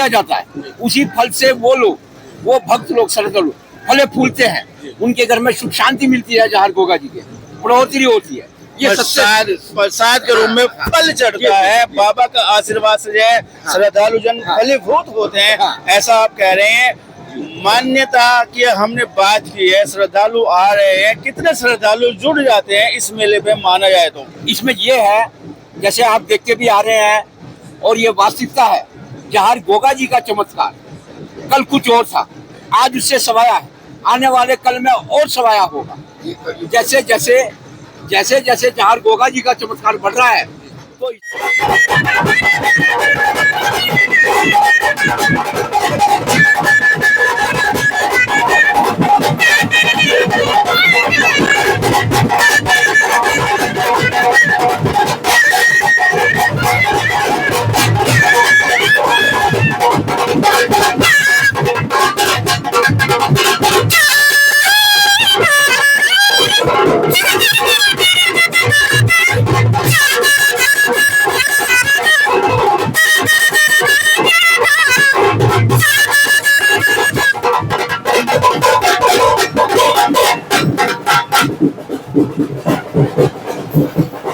दिया जाता है, उसी फल से वो लोग, वो भक्त लोग, श्रद्धालु फले फूलते हैं, उनके घर में सुख शांति मिलती है। जहाँ गोगा जी के बढ़ोतरी होती है। ये प्रसाद के रूप में फल चढ़ता है, बाबा का आशीर्वाद से जो है श्रद्धालु जन फलीभूत होते हैं, ऐसा आप कह रहे हैं। मान्यता की हमने बात की है, श्रद्धालु आ रहे हैं, कितने श्रद्धालु जुड़ जाते हैं इस मेले पे माना जाए तो? इसमें ये है, जैसे आप देख के भी आ रहे हैं, और ये वास्तविकता है। जहाँ गोगा जी का चमत्कार कल कुछ और था, आज उससे सवाया है, आने वाले कल में और सवाया होगा। जैसे जैसे जैसे जैसे जहाँ गोगा जी का चमत्कार बढ़ रहा है, तो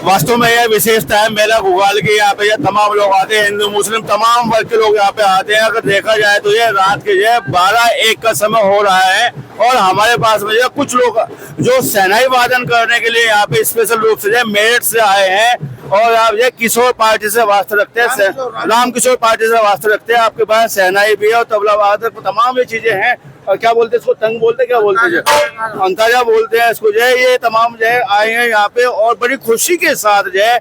वास्तव में यह विशेषता है मेला घुगाल की। यहाँ पे ये तमाम लोग आते हैं, हिंदू मुस्लिम तमाम वर्ग के लोग यहाँ पे आते हैं। अगर देखा जाए तो ये रात के जो 12-1 का समय हो रहा है, और हमारे पास में जो कुछ लोग जो शहनाई वादन करने के लिए यहाँ पे स्पेशल रूप से मेरठ से आए हैं, और आप ये किशोर पार्टी से वास्ते रखते हैं, राम किशोर पार्टी से वास्ते रखते हैं। आपके पास शहनाई भी है और तबला वादक, तमाम ये चीजें हैं। और क्या बोलते हैं इसको, तंग बोलते हैं, क्या बोलते हैं, अंताजा बोलते हैं इसको जो है। ये तमाम जो है आए हैं यहाँ पे, और बड़ी खुशी के साथ जो है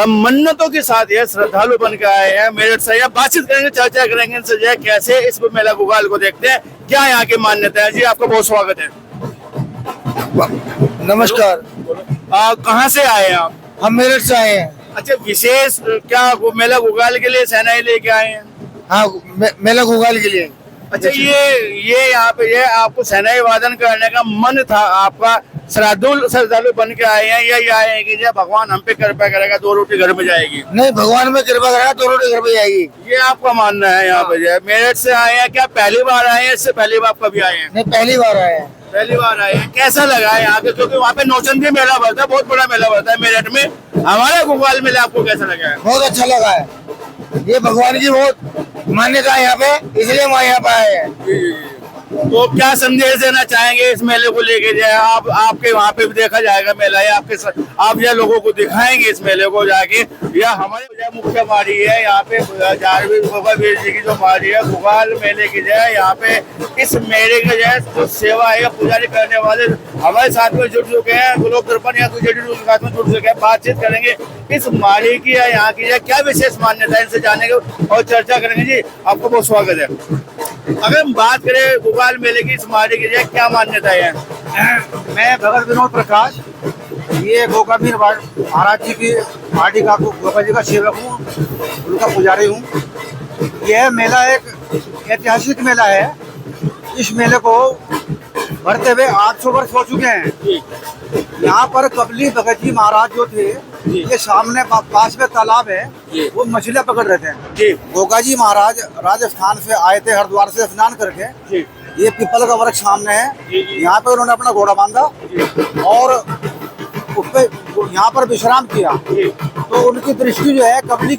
मन्नतों के साथ ये श्रद्धालु बन के आए हैं मेरठ से। बातचीत करेंगे, चर्चा करेंगे इनसे जो है कैसे इस मेला घुगाल को देखते हैं, क्या यहाँ की मान्यता है। जी आपका बहुत स्वागत है। नमस्कार। कहाँ से आए हैं आप? हम मेरठ से आए हैं। अच्छा, विशेष क्या मेला घुगाल के लिए शहनाई लेके आए हैं? हाँ, मेला घुगाल के लिए। अच्छा, ये यहाँ पे ये आपको शहनाई वादन करने का मन था आपका, श्रद्धालु बन के आए हैं, या आए हैं कि जो भगवान हम पे कृपा करेगा 2 रोटी घर में जाएगी? नहीं, भगवान में कृपा करेगा 2 रोटी घर में जाएगी, ये आपका मानना है। यहाँ पे जो है मेरठ से आए हैं, क्या पहली बार आए हैं, इससे पहले आप कभी आए हैं? नहीं, पहली बार आए हैं। पहली बार आए हैं। कैसा लगा है यहाँ पे, क्योंकि वहाँ पे नौचंदी मेला भरता है, बहुत बड़ा मेला भरता है मेरठ में, हमारे घुगाल मेला आपको कैसा लगा है? बहुत अच्छा लगा है। ये भगवान की बहुत मान्यता है यहाँ पे, इसलिए हम यहाँ पे आए हैं। तो क्या संदेश देना चाहेंगे इस मेले को लेके? जो है आपके वहाँ पे भी देखा जाएगा मेला, या आप यह लोगों को दिखाएंगे इस मेले को जाके, या हमारे मुख्य बाड़ी है यहाँ पे जारवीर गोगा वीर जी की जो बाड़ी है घुगाल मेले की जो है, यहाँ पे इस मेले के जो है जो सेवा है पुजारी करने वाले हमारे साथ में जुड़ चुके हैं, गोलोक दर्पण या के साथ में जुड़ चुके हैं। बातचीत करेंगे इस माड़ी की या यहाँ की क्या विशेष मान्यता है, इनसे जानेंगे और चर्चा करेंगे। जी आपको बहुत स्वागत है। अगर हम बात करें घुगाल मेले की, इस माड़ी की क्या मान्यता है? मैं भगत विनोद प्रकाश, ये गोगावीर महाराज जी की माटी का गोगा जी का सेवक हूँ, उनका पुजारी हूँ। यह मेला एक ऐतिहासिक मेला है। इस मेले को भरते हुए 800 वर्ष हो चुके हैं। यहाँ पर कबली भगत जी महाराज जो थे, ये सामने पास में तालाब है, वो मछलियाँ पकड़ रहे थे। गोगा जी महाराज राजस्थान से आए थे, हरिद्वार से स्नान करके। ये पीपल का वृक्ष सामने है, यहाँ पे उन्होंने अपना घोड़ा बांधा और उसपे यहाँ पर विश्राम किया। तो उनकी दृष्टि जो है कबली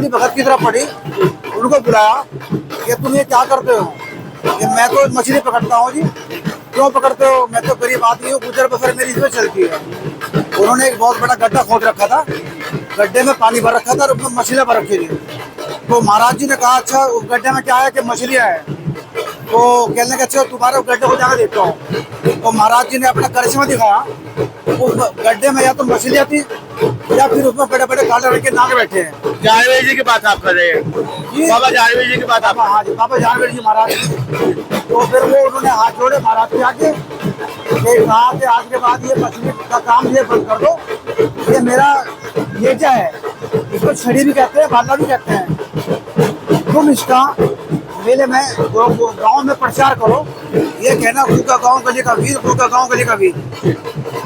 भगत की तरफ पड़ी। उनको बुलाया कि तुम ये क्या करते हो? कि मैं तो मछली पकड़ता हूँ। जी क्यों पकड़ते हो? मैं तो गरीब आदमी हूँ, गुजर बसर मेरी इसमें चलती है। उन्होंने एक बहुत बड़ा गड्ढा खोद रखा था, गड्ढे में पानी भर रखा था और उसमें मछलियाँ भर रखी थी। तो महाराज जी ने कहा अच्छा उस गड्ढे में क्या है? कि मछलियाँ हैं। तो कहने के अच्छा तुम्हारे गड्ढे को जाकर देखता हूँ। तो महाराज जी ने अपना करिश्मा दिखाया। उस गड्ढे में या तो मछलियाँ थी या फिर उसमें बड़े बड़े काले रंग के नाग बैठे हैं। जानवीर जी की बात आप कर रहे हैं? बाबा जानवीर जी की बात आप? हाँ जी, बाबा जानवीर जी महाराज। तो फिर वो उन्होंने हाथ जोड़े महाराज के आगे, कहा कि आज के बाद ये मछली का काम ये बंद कर दो, ये मेरा नेजा है, इसको छड़ी भी कहते हैं, भाला भी कहते हैं। तुम इसका मेले में गांव में प्रचार करो, ये कहना फूका गाँव गली का वीर, फूका गाँव गली का वीर।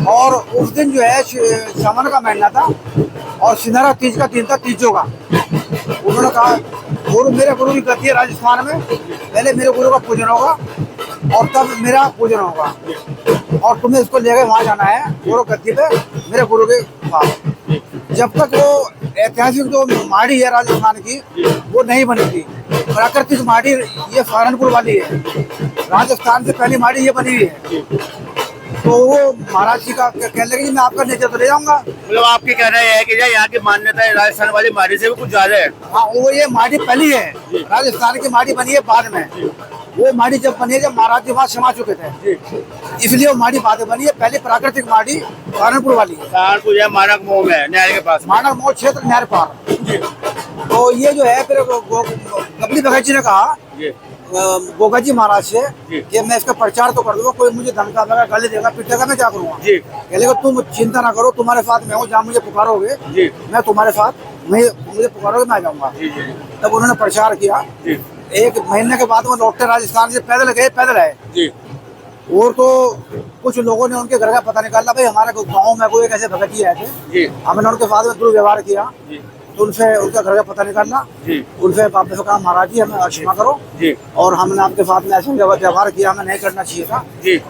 और उस दिन जो है सावन का महीना था और सिंधारा तीज का दिन था, तीजों का। उन्होंने कहा गुरु मेरे गुरु की गति है राजस्थान में। पहले मेरे गुरु का पूजन होगा और तब मेरा पूजन होगा, और तुम्हें इसको लेकर वहाँ जाना है गुरु गद्दी पे मेरे गुरु के पास। जब तक वो ऐतिहासिक जो माड़ी है राजस्थान की वो नहीं बनी थी, प्राकृतिक माड़ी ये सहारनपुर वाली है, राजस्थान से पहली माड़ी ये बनी हुई है। तो वो महाराज जी का कहने लगे कि मैं आपका नेचर तो ले जाऊंगा। मतलब आपके कहना है कि यहाँ की मान्यता है राजस्थान वाली माड़ी से भी कुछ ज्यादा है। हाँ, वो ये माड़ी पहली है, राजस्थान की माड़ी बनी है बाद में। वो माड़ी जब बनी है जब महाराज जी वहाँ समा चुके थे, इसलिए वो माड़ी बाद में बनी है। पहले प्राकृतिक माड़ी सहारनपुर वाली है। सहारनपुर है मानक मोह में, नहर के पास, मानक मोह क्षेत्र नहर पार। तो ये जो है फिर कपिल भगत जी ने कहा गोगा जी महाराज से कि मैं इसका प्रचार तो कर दूंगा, कोई मुझे धमका देगा, गाली देगा, पीटेगा, मैं क्या करूँगा। कहले तुम चिंता ना करो, तुम्हारे साथ मैं हूँ, जहाँ मुझे पुकारोगे मैं तुम्हारे साथ, मुझे पुकारोगे मैं आ जाऊँगा। तब उन्होंने प्रचार किया। 1 महीने के बाद वो लौटते राजस्थान से, पैदल गए, पैदल आए। और तो कुछ लोगों ने उनके घर का पता निकाला, भाई हमारे गाँव में कोई एक ऐसे भगत जी आए थे, हमने उनके साथ में दुर्व्यवहार किया। तो उनसे उनका घर का पता निकालना, उनसे वापस कहा महाराज जी हमें क्षमा करो और हमने आपके साथ में ऐसा व्यवहार किया, हमें नहीं करना चाहिए था।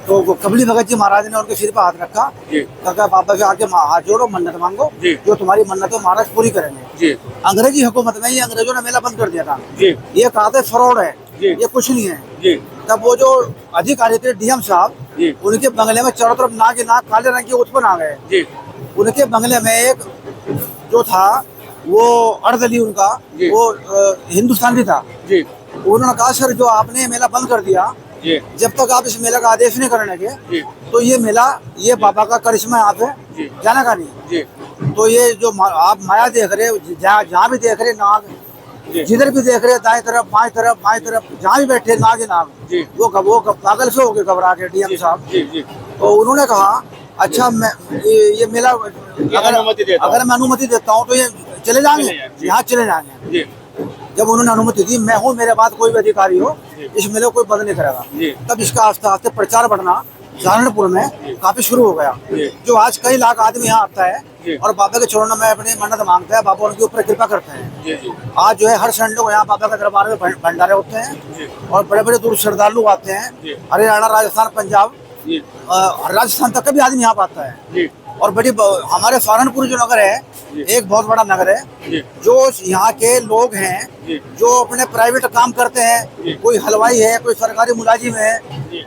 तो कपिल भगत जी महाराज ने उनके सिर पर हाथ रखा, कहा पापा से आके हाथ जोड़ो, मन्नत मांगो, जो तुम्हारी मन्नत हो महाराज पूरी करेंगे। अंग्रेजी हुकूमत में ये अंग्रेजों ने मेला बंद कर दिया था, ये कहा था फ्रॉड है, ये कुछ नहीं है। तब वो जो अधिकारी थे डीएम साहब, उनके बंगले में चारों तरफ नाक काले रंग के उत्पन्न आ गए। उनके बंगले में एक जो था वो अर्धली उनका वो हिंदुस्तानी था। उन्होंने कहा सर जो आपने मेला बंद कर दिया, जब तक आप इस मेला का आदेश नहीं करने के तो ये मेला, ये बाबा का करिश्मा यहाँ पे जाना का नहीं। तो ये जो आप माया देख रहे हो, जहाँ भी देख रहे नाग, जिधर भी देख रहे दाएं तरफ बाएं तरफ जहाँ भी बैठे नाग ही नाग, वो पागल से हो गए घबरा के डीएम साहब। तो उन्होंने कहा अच्छा मैं ये मेला अगर मैं अनुमति देता हूँ तो ये चले जाएंगे, यहाँ चले जाएंगे। जब उन्होंने अनुमति दी, मैं हूँ, मेरे बाद कोई भी अधिकारी हो, इस मेले को कोई बंद नहीं करेगा। तब इसका आस्ते आस्ते प्रचार बढ़ना सहारनपुर में काफी शुरू हो गया। जो आज कई लाख आदमी यहाँ आता है और बाबा के चरणों में अपनी मन्नत मांगता है, बाबा उनके ऊपर कृपा करते हैं। आज जो है हर संडे को यहाँ बाबा के दरबार में भंडारे होते हैं और बड़े बड़े दूर श्रद्धालु आते हैं। हरियाणा, राजस्थान, पंजाब, राजस्थान तक का भी आदमी यहाँ पर आता है। और बड़ी हमारे सहारनपुर जो नगर है एक बहुत बड़ा नगर है। जो यहाँ के लोग हैं जो अपने प्राइवेट काम करते हैं, कोई हलवाई है, कोई सरकारी मुलाजिम है,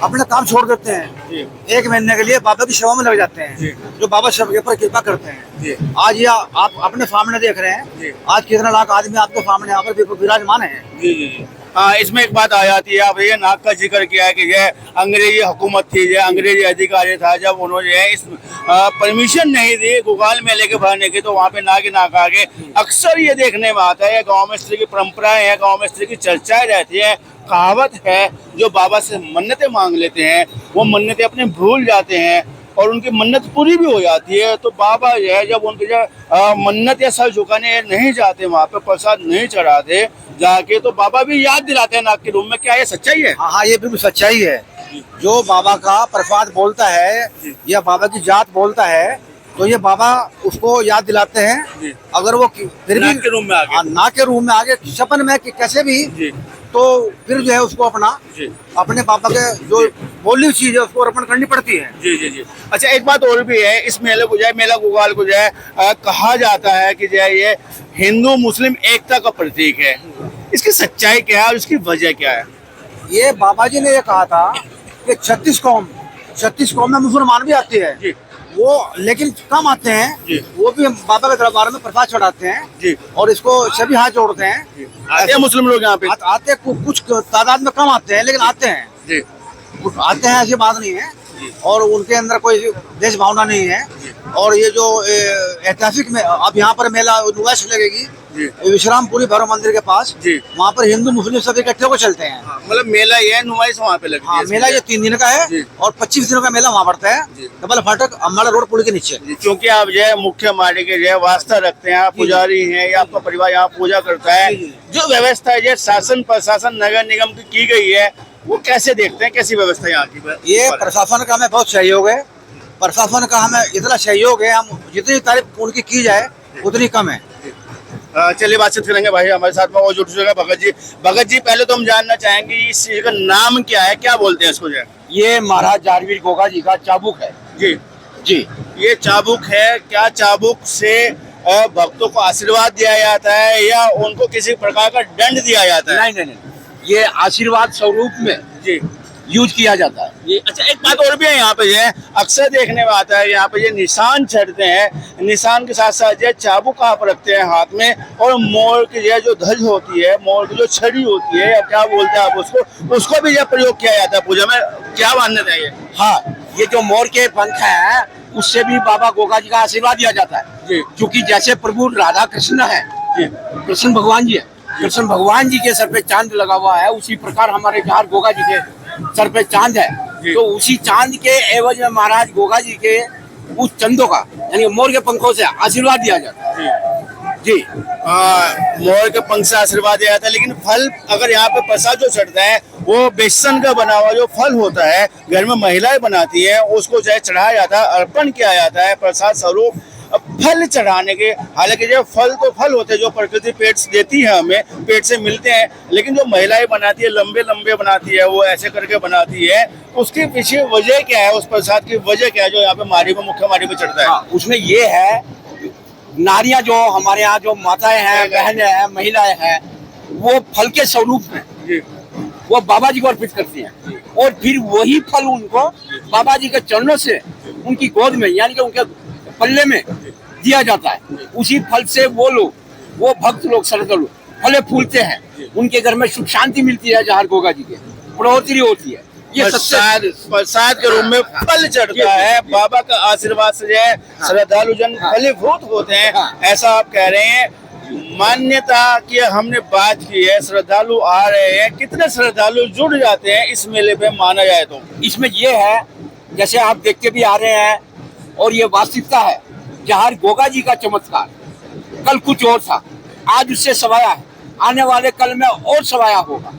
अपने काम छोड़ देते हैं, 1 महीने के लिए बाबा की सेवा में लग जाते हैं, जो बाबा सबके ऊपर कृपा करते हैं। आज ये आप अपने सामने देख रहे हैं, आज कितना लाख आदमी आपके सामने यहाँ पर विराजमान है। इसमें एक बात आ जाती है, आप ये नाग का जिक्र किया है कि यह अंग्रेजी हुकूमत थी, यह अंग्रेजी अधिकारी था, जब उन्होंने इस परमिशन नहीं दी गोगाल मेले के भरने की, तो वहाँ पे नाग ही नाग आ गए। अक्सर ये देखने में आता है गांव में इस तरह की परंपराएं हैं, गांव में इस तरह की चर्चाएं रहती है, कहावत है, जो बाबा से मन्नतें मांग लेते हैं वो मन्नतें अपने भूल जाते हैं और उनकी मन्नत पूरी भी हो जाती है। तो बाबा जो है जब उनके मन्नत या सर झुकाने नहीं जाते, वहाँ पे प्रसाद नहीं चढ़ाते जाके, तो बाबा भी याद दिलाते हैं नाग के रूप में। क्या ये सच्चाई है? हाँ, ये बिल्कुल सच्चाई है। जो बाबा का प्रसाद बोलता है या बाबा की जात बोलता है तो ये बाबा उसको याद दिलाते हैं। अगर वो फिर भी नाग के रूप में आगे सपन में कि कैसे भी, तो फिर जो है उसको अपने पापा के जो बोली चीज है उसको अर्पण करनी पड़ती है। जी। अच्छा, एक बात और भी है, इस मेले को जो है, मेला गोगाल को जो है कहा जाता है कि जो है ये हिंदू मुस्लिम एकता का प्रतीक है। इसकी सच्चाई क्या है और इसकी वजह क्या है? ये बाबा जी ने ये कहा था कि 36 कौम में मुसलमान भी आते हैं वो, लेकिन कम आते हैं, वो भी हम बाबा के दरबार में प्रसाद चढ़ाते हैं और इसको सभी हाथ जोड़ते हैं। आते हैं मुस्लिम लोग यहाँ पे? आते कुछ तादाद में कम आते हैं, लेकिन आते हैं, आते हैं, ऐसी बात नहीं है। और उनके अंदर कोई देश भावना नहीं है। और ये जो ऐतिहासिक में अब यहाँ पर मेला नुमाइश लगेगी विश्रामपुरी भैरव मंदिर के पास, वहाँ पर हिंदू मुस्लिम सब इकट्ठे होकर चलते हैं। मतलब मेला ये है, नुमाइश वहाँ पे लगती है। मेला ये 3 दिन का है और 25 दिनों का मेला वहाँ पड़ता है, डबल फाटक अम्बाड़ा रोड पुल के नीचे। क्योंकि आप जो है मुख्य माड़ी के जो है वास्ता रखते हैं, पुजारी हैं या आपका परिवार यहाँ पूजा करता है, जो व्यवस्था है शासन प्रशासन नगर निगम की गई है, वो कैसे देखते हैं, कैसी व्यवस्था यहाँ की? ये प्रशासन का हमें बहुत सहयोग है। प्रशासन का हमें इतना सहयोग है, हम जितनी तारीफ उनकी की जाए उतनी कम है। चलिए बातचीत करेंगे भाई, हमारे साथ में वो जुड़ चुके हैं भगत जी। भगत जी, पहले तो हम जानना चाहेंगे इस चीज का नाम क्या है, क्या बोलते हैं इसको? जो है ये महाराज जारवीर गोगा जी का चाबुक है जी जी। ये चाबुक है, क्या चाबुक से भक्तों को आशीर्वाद दिया जाता है या उनको किसी प्रकार का दंड दिया जाता है? नहीं नहीं नहीं, ये आशीर्वाद स्वरूप में जी यूज किया जाता है। ये अच्छा, एक बात और भी है यहाँ पे, ये अक्सर देखने में आता है यहाँ पे ये निशान चढ़ते हैं, निशान के साथ साथ ये चाबुक आप रखते हैं हाथ में, और मोर की ये जो ध्वज होती है, मोर की जो छड़ी होती है या क्या बोलते हैं आप उसको भी ये प्रयोग किया जाता है पूजा में, क्या मान्यता है ये? हाँ, ये जो मोर के पंख है उससे भी बाबा गोगा जी का आशीर्वाद दिया जाता है जी। क्योंकि जैसे प्रभु राधा कृष्ण है, कृष्ण भगवान जी है, कृष्ण भगवान जी के सर पे चांद लगा हुआ है, उसी प्रकार हमारे जहाँ गोगा जी के सर पे चांद है, तो उसी चांद के एवज में महाराज गोगा जी के उस चंदों का यानी मोर के पंखों से आशीर्वाद दिया जाता है जी। मोर के पंख से आशीर्वाद दिया जाता है, लेकिन फल अगर यहाँ पे प्रसाद जो चढ़ता है वो बेसन का बना हुआ जो फल होता है, घर में महिलाएं बनाती है, उसको चाहे चढ़ाया जाता है, अर्पण किया जाता है प्रसाद स्वरूप। फल चढ़ाने के, हालांकि जो फल तो फल होते हैं जो प्रकृति पेट से देती है, हमें पेट से मिलते हैं, लेकिन जो महिलाएं बनाती है लंबे लंबे बनाती है, वो ऐसे करके बनाती है, उसके पीछे वजह क्या है, उस प्रसाद की वजह क्या है जो यहाँ पे मारी में, मुख्य मारी में चढ़ता है? हाँ, उसमें ये है, नारियां जो हमारे यहाँ जो माताएं हैं, बहनें हैं, महिलाएं हैं, वो फल के स्वरूप में वो बाबा जी को अर्पित करती हैं, और फिर वही फल उनको बाबा जी के चरणों से उनकी गोद में यानी कि उनके पल्ले में दिया जाता है। उसी फल से वो भक्त लोग, श्रद्धालु लोग फले फूलते हैं, उनके घर में सुख शांति मिलती है, जहाँ गोगा जी के बढ़ोतरी होती है। ये प्रसाद के रूप में फल चढ़ता है, बाबा का आशीर्वाद से जो है श्रद्धालु जन फलीभूत होते हैं, ऐसा आप कह रहे हैं। मान्यता की हमने बात की है, श्रद्धालु आ रहे हैं, कितने श्रद्धालु जुड़ जाते हैं इस मेले पे माना जाए तो? इसमें ये है, जैसे आप देख के भी आ रहे हैं, और ये वास्तविकता है, जहाँ गोगा जी का चमत्कार कल कुछ और था, आज उससे सवाया है, आने वाले कल में और सवाया होगा।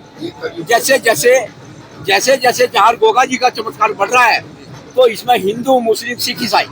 जैसे जैसे जहाँ गोगा जी का चमत्कार बढ़ रहा है, तो इसमें हिंदू, मुस्लिम, सिख, ईसाई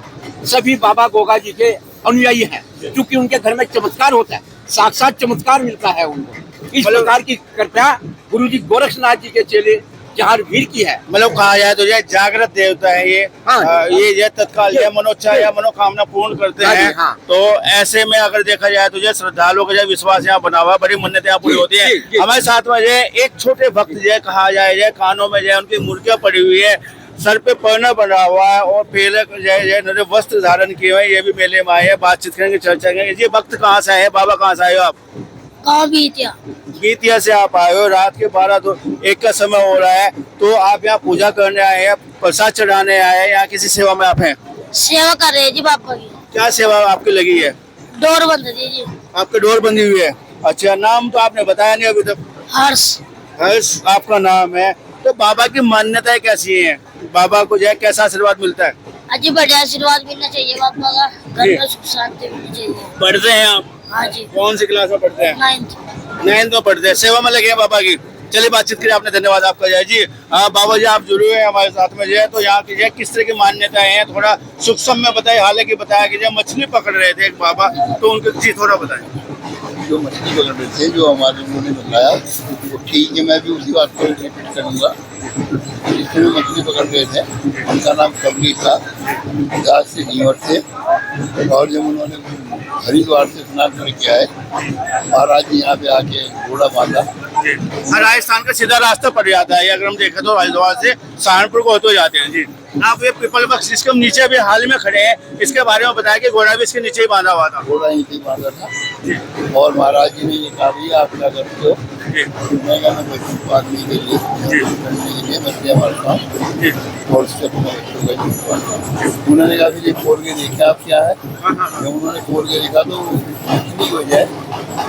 सभी बाबा गोगा जी के अनुयायी हैं, क्योंकि उनके घर में चमत्कार होता है, साक्षात चमत्कार मिलता है उनको। इस प्रकार की कृपया गुरु जी गोरक्षनाथ जी के चेले जहाँ वीर की है। मतलब कहा जाए तो ये जागृत देवता है ये। हाँ, ये तत्काल ये मनोच्छा या मनोकामना पूर्ण करते हैं। हाँ। तो ऐसे में अगर देखा जाए तो ये श्रद्धालुओं का विश्वास यहाँ बना हुआ, बड़ी मन्नतें यहाँ पूरी होती है। हमारे साथ में ये एक छोटे भक्त जो कहा जाए, कानों में जो उनकी मुर्गियां पड़ी हुई है, सर पे पहना बना हुआ है, और पहले वस्त्र धारण किए हुए, ये भी मेले में आए हैं। बातचीत करेंगे, चर्चा करेंगे। ये भक्त कहाँ से आए, बाबा कहाँ से आए हो आप? बीतिया से आप आए हो, रात के 12-1 का समय हो रहा है, तो आप यहाँ पूजा करने आए हैं, प्रसाद चढ़ाने आए हैं, यहाँ किसी सेवा में आप हैं? सेवा कर रहे हैं जी बाबा की। क्या सेवा आपकी लगी है? डोर बंद जी। आपके डोर बंधी हुई है? अच्छा, नाम तो आपने बताया नहीं अभी तक। हर्ष आपका नाम है। तो बाबा की मान्यताएं कैसी हैं? बाबा को जो है कैसा आशीर्वाद मिलता है? अजी बढ़िया आशीर्वाद मिलना चाहिए बाबा का, घर में सुख शांति मिलनी चाहिए। पढ़ते हैं आप? हाँ जी। कौन सी क्लास में पढ़ते हैं? 9th में पढ़ते हैं। सेवा में लगे हैं बाबा की। चलिए बातचीत करिए, आपने धन्यवाद आपका जय जी। बाबा जी आप जुड़े हुए हैं हमारे साथ में जो है, तो यहाँ की जो किस तरह की मान्यताएं हैं थोड़ा सूक्ष्म में बताइए। हालांकि बताया कि जब मछली पकड़ रहे थे एक बाबा, तो उनकी चीज थोड़ा बताएं। जो मछली पकड़ रहे थे, जो हमारे उन्होंने बताया वो ठीक है, मैं भी उसी बात को रिपीट करूँगा। जिससे मछली पकड़ रहे थे उनका नाम कबली था, गाज से नीवर थे, और जब उन्होंने हरिद्वार से स्नान करके आए, महाराज जी यहाँ पे आके घोड़ा बांधा। राजस्थान का सीधा रास्ता पड़ जाता है, अगर हम देखें तो हरिद्वार से सहारनपुर को होते जाते हैं जी। आप ये पीपल वृक्ष जिसके हम नीचे अभी हाल में खड़े हैं, इसके बारे में बताया कि घोड़ा भी इसके नीचे ही बांधा हुआ था। घोड़ा यहीं बांधा था, और महाराज जी ने ये कहा भैया आप क्या करते हो? मैं कहना बच्चों को आदमी के लिए करने के लिए मैं मारता हूँ, और उससे उन्होंने कहा कि ये खोल के देखा आप क्या है? जब उन्होंने खोल के देखा तो मछली हो जाए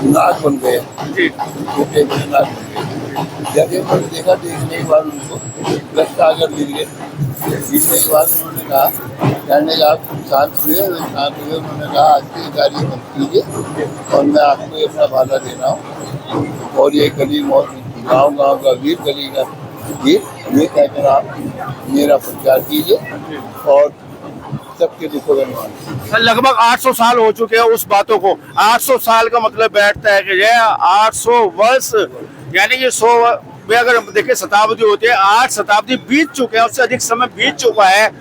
नाक बन गए, छोटे बड़े नाक बन गए। जब उन्होंने देखा, देखने के बाद उनको दस्त आकर मिल गए। मिलने के बाद उन्होंने कहा, कहने का आप शांत हुए, उन्होंने कहा आज की कार्य मत कीजिए, और मैं आपको ये अपना वादा दे रहा हूँ, और ये गली गाँव का वीर, गली का वीर, ये कहकर आप मेरा प्रचार कीजिए, और सबके दुखों का निवारण। लगभग 800 साल हो चुके हैं उस बातों को। 800 साल का मतलब बैठता है कि 800 वर्ष, यानी कि 100 में अगर देखिए शताब्दी होती है, 8 शताब्दी बीत चुके हैं, उससे अधिक समय बीत चुका है।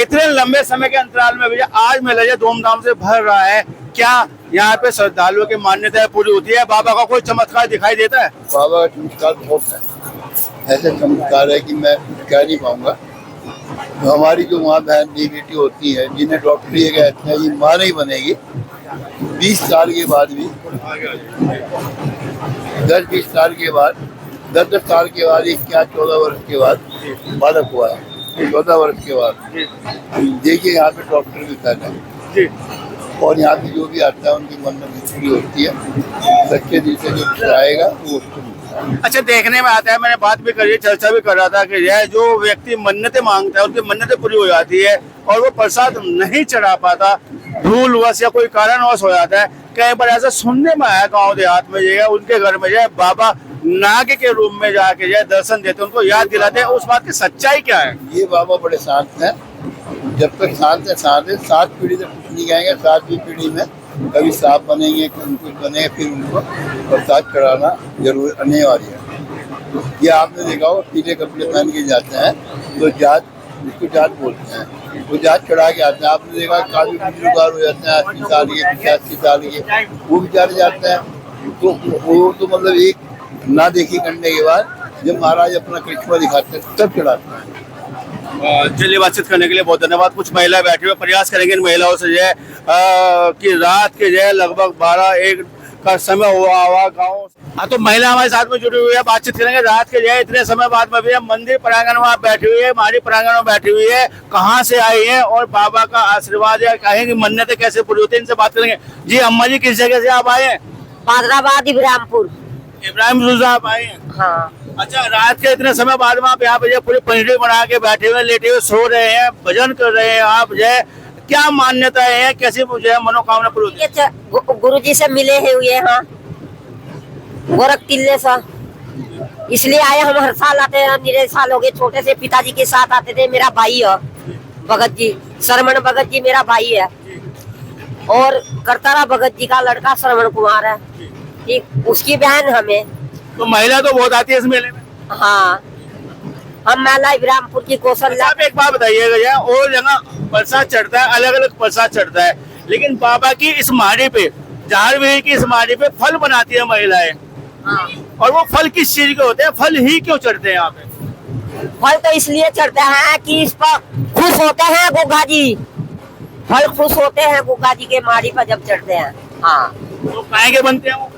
इतने लंबे समय के अंतराल में भैया आज मेला ये धूमधाम से भर रहा है। क्या यहाँ पे श्रद्धालुओं की मान्यताएं पूरी होती है? बाबा का कोई चमत्कार दिखाई देता है? बाबा का चमत्कार बहुत है, ऐसे चमत्कार है कि मैं कह नहीं पाऊंगा। तो हमारी जो माँ बहन की बेटी होती है, जिन्हें डॉक्टर ये कहते हैं ये माँ नहीं बनेगी, 20 साल के बाद भी 10-20 साल के बाद 10-10 साल के बाद 14 वर्ष के बाद बालक हुआ है। 14 वर्ष के बाद देखिए यहाँ पे डॉक्टर भी कर रहे हैं और यहाँ पे जो भी आता है उनकी मन्नत पूरी होती है। सच्चे दिल से जो चढ़ाएगा वो उसको मिलता है। अच्छा, देखने में आता है, मैंने बात भी करी, चर्चा भी कर रहा था कि यह जो व्यक्ति मन्नतें मांगता है उनकी मन्नतें पूरी हो जाती है और वो प्रसाद नहीं चढ़ा पाता, भूलवश या कोई कारणवश हो जाता है। कई बार ऐसा सुनने में आया गाँव देहात में जो है उनके घर में जो है बाबा नाग के रूप में जाके जो है दर्शन देते, उनको याद दिलाते हैं। उस बात की सच्चाई क्या है? ये बाबा बड़े शांत हैं, जब तक शांत है शांत है। 7 पीढ़ी तक कुछ नहीं कहेंगे, 7वीं पीढ़ी में कभी सांप बनेंगे, कभी कुछ बनेंगे, फिर उनको प्रसाद चढ़ाना जरूर अनिवार्य है। ये आपने देखा हो पीले कपड़े पहन के जाते हैं तो जात, उसको जात बोलते हैं, वो जात चढ़ा के आते हैं। आपने देखा काफी बुजुर्ग हो जाते हैं, 80 साल के 85 साल के, वो भी चढ़ जाते हैं। तो वो तो मतलब एक ना देखी करने के बाद जब महाराज अपना करिश्मा दिखाते हैं तब चढ़ाते हैं। चलिए, बातचीत करने के लिए बहुत धन्यवाद। कुछ महिला बैठी हुए, प्रयास करेंगे इन महिलाओं से जो है कि रात के जो है लगभग 12-1 का समय हुआ गाँव। हाँ, तो महिला हमारे साथ में जुड़ी हुई है, बातचीत करेंगे। रात के जो है इतने समय बाद में भी मंदिर प्रांगण में आप बैठी हुई है, हमारी प्रांगण में बैठी हुई है, कहाँ से आई है और बाबा का आशीर्वाद है, कहेंगे मन्नतें कैसे पूरी होती है, इनसे बात करेंगे। जी अम्मा जी, किस जगह से आप आए हैं? पादराबाद इब्राहिमपुर। इब्राहिम आप आए हैं? हाँ। अच्छा, रात के इतने समय बाद में आप यहाँ पे पूरी पंजरी बना के बैठे हुए, लेटे हुए, सो रहे हैं, भजन कर रहे हैं आप जो है, क्या मान्यताएं हैं, कैसी जो है मनोकामना पूरी होती है? गुरु जी से मिले हैं हुए यहाँ गोरख टिल्ले से, इसलिए आए। हम हर साल आते हैं, मेरे साल हो गए, छोटे से पिताजी के साथ आते थे। मेरा भाई है भगत जी, श्रवण भगत जी मेरा भाई है और करतारा भगत जी का लड़का श्रवण कुमार है, ठीक, उसकी बहन हमें। तो महिला तो बहुत आती है इस मेले में। हाँ, हम मेला इब्राहिमपुर की कौशल्या। आप एक बात बताइएगा, और जगह प्रसाद चढ़ता है, अलग अलग प्रसाद चढ़ता है, लेकिन बाबा की इस माड़ी पे, झारवीर की इस माड़ी पे फल बनाती है महिलाएं। हाँ। और वो फल किस चीज के होते हैं? फल ही क्यों चढ़ते हैं यहाँ पे? फल तो इसलिए चढ़ते हैं कि इस पर खुश होते हैं गोगा जी, फल खुश होते हैं गोगा जी के माड़ी पर जब चढ़ते हैं। हाँ, तो काहे के बनते हैं वो?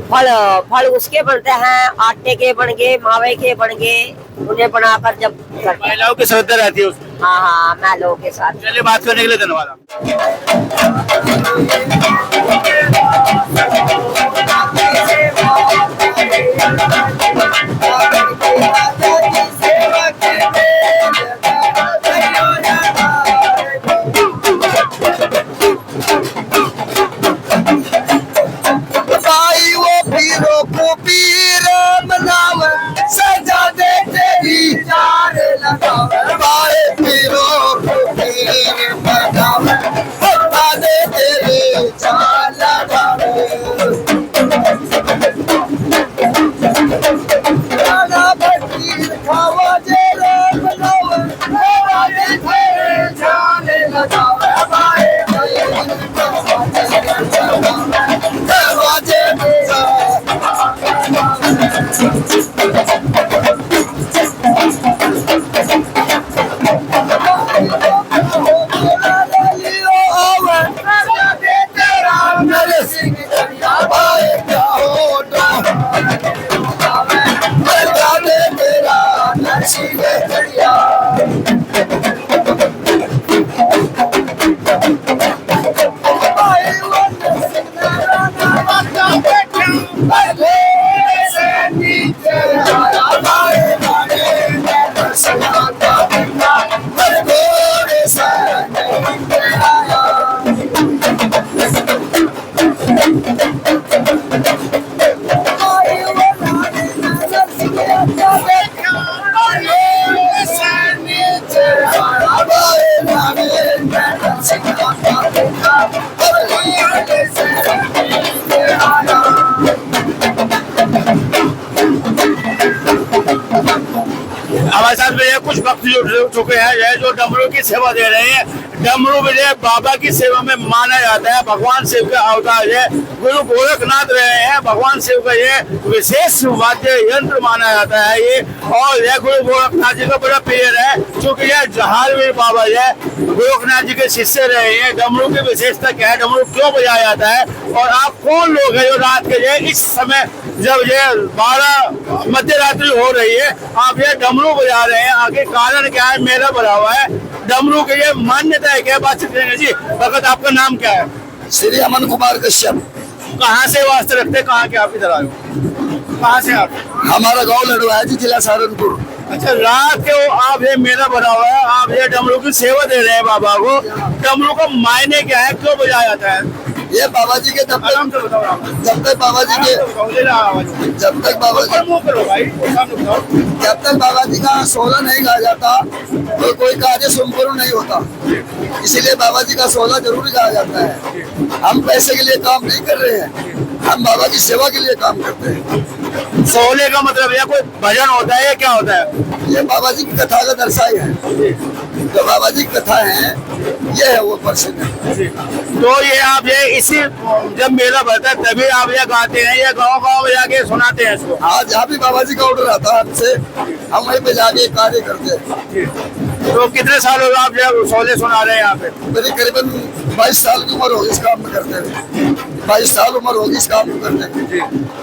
फल उसके बनते हैं, आटे के बन गए, मावे के बन गए, उन्हें बनाकर जब महिलाओं की श्रद्धा रहती है उसमें। हाँ हाँ, मैं लोगों के साथ। चलिए, बात करने के लिए धन्यवाद। कुछ भक्त जुड़ चुके हैं जो डमरू की सेवा दे रहे हैं। डमरू भी जो बाबा की सेवा में माना जाता है, भगवान शिव का अवतार है। गुरु गोरखनाथ रहे हैं, भगवान शिव का ये विशेष वाद्य यंत्र माना जाता है ये। और यह गुरु गोरखनाथ जी का बड़ा प्रिय है, क्योंकि यह जहालवीर बाबा है गोरखनाथ जी के शिष्य रहे हैं। डमरू की विशेषता क्या है, डमरू क्यों बजाया जाता है, और आप कौन लोग हैं जो रात के जो इस समय जब ये 12 मध्य रात्रि हो रही है आप ये डमरू बजा रहे हैं, आगे कारण क्या है, मेला भरा हुआ है डमरू के, ये मान्यता है क्या? बातचीत करेंगे जी। भगत आपका नाम क्या है? श्री अमन कुमार कश्यप। कहाँ से वास्ते रखते, कहाँ के आप इधर आए हो, कहाँ से आप? हमारा गांव लड़वा है जी, जिला सहारनपुर। अच्छा, रात के आप ये मेला भरा हुआ है, आप ये डमरू की सेवा दे रहे हैं बाबा को। डमरू का मायने क्या है, क्यों बजाया जाता है? ये बाबा जी के जब आराम से बताओ, आराम से। तक बाबा जी के जब तक बाबा जी का 16 नहीं गाया जाता तो कोई कार्य संपूर्ण नहीं होता। इसीलिए बाबा जी का 16 जरूर गाया जाता है। हम पैसे के लिए काम नहीं कर रहे हैं, हम बाबा की सेवा के लिए काम करते हैं। 16 का मतलब यह कोई भजन होता है या क्या होता है? ये बाबा जी की कथा का दर्शाई है, जो बाबा जी की कथा है ये है वो प्रसिद्ध है। तो ये आप ये इसी जब मेला भरता है तभी आप ये गाते हैं या गाँव गाँव में जाके सुनाते हैं इसको? हाँ, जहाँ भी बाबा जी का ऑर्डर आता है हमसे, हम वहीं पे जाके कार्य करते हैं। तो कितने साल हो गए आप जब 16 सुना रहे हैं यहाँ पे? मेरी करीबन 22 साल की उम्र होगी इस काम में करते हुए। 22 साल उम्र होगी इस काम को करते हुए।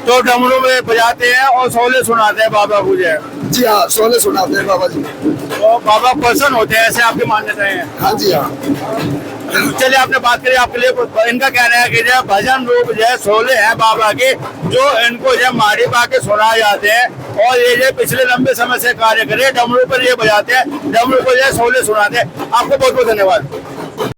तो डमरू में बजाते हैं और 16 सुनाते हैं बाबा को जो है? जी हाँ, 16 सुनाते हैं बाबा जी। तो बाबा प्रसन्न होते हैं, ऐसे आपकी मान्यताएं हैं? हाँ जी हाँ। चलिए, आपने बात करी, आपके लिए इनका कहना है कि जो भजन रूप जो है 16 है बाबा के, जो इनको जो माड़ी पा के सुनाए जाते हैं, और ये जो पिछले लंबे समय से कार्य करे डमरू पर ये बजाते हैं, डमरू को जो 16 सुनाते हैं। आपको बहुत बहुत धन्यवाद।